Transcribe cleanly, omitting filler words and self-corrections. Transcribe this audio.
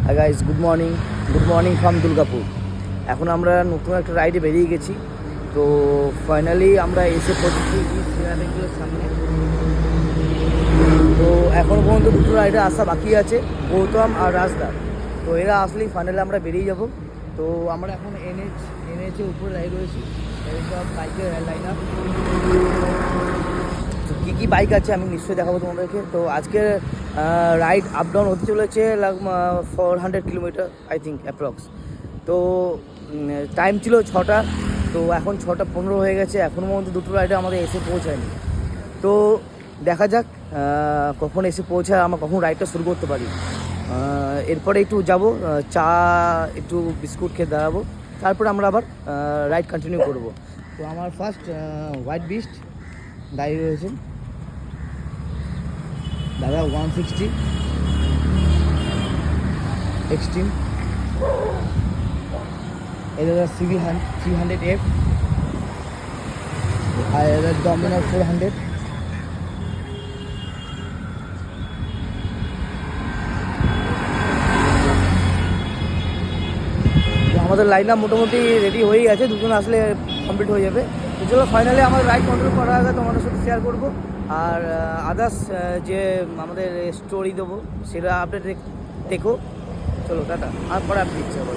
Hi guys, good morning from Durgapur. এখন আমরা নতুন একটা রাইডে বেরিয়ে গেছি। তো ফাইনালি আমরা এসে পৌঁছেছি সিনারেঙ্গুলের সামনে। তো এখনও পর্যন্ত দুটো রাইডে আসা বাকি আছে, গৌতম আর রাজদা। তো এরা আসলেই ফাইনালি আমরা বেরিয়ে যাব। তো আমরা এখন এনএচের উপরে রাইড রয়েছি, এইসব বাইকের লাইন আপ। তো কী কী বাইক আছে আমি নিশ্চয়ই দেখাবো তোমাদেরকে। তো আজকের রাইড আপ ডাউন হতে চলেছে 400 কিলোমিটার আই থিঙ্ক অ্যাপ্রক্স। তো টাইম ছিল 6টা, তো এখন 6:15 হয়ে গেছে। এখনও পর্যন্ত দুটো রাইডে আমাদের এসে পৌঁছায়নি। তো দেখা যাক কখন এসে পৌঁছায়, আমরা কখন রাইডটা শুরু করতে পারি। এরপরে একটু যাব, চা একটু বিস্কুট খেয়ে দাঁড়াবো, তারপরে আমরা আবার রাইড কন্টিনিউ করব। তো আমার ফার্স্ট হোয়াইট বিস্ট দাঁড়িয়ে রয়েছেন দাদা 160 এক্সট্রিম, এটা সিভি 300F, আর এটা ডমিনার 400। আমাদের লাইন আপ মোটামুটি রেডি হয়েই আছে, দুজন আসলে কমপ্লিট হয়ে যাবে। তো চলো ফাইনালি আমাদের রাইড কন্ট্রোল করার আগে তোমাদের সাথে শেয়ার করবো, আর আদার্স যে আমাদের স্টোরি দেবো সেটা আপডেট দেখো। চলো টাটা, আর পরে আপডেট দিচ্ছি আবার।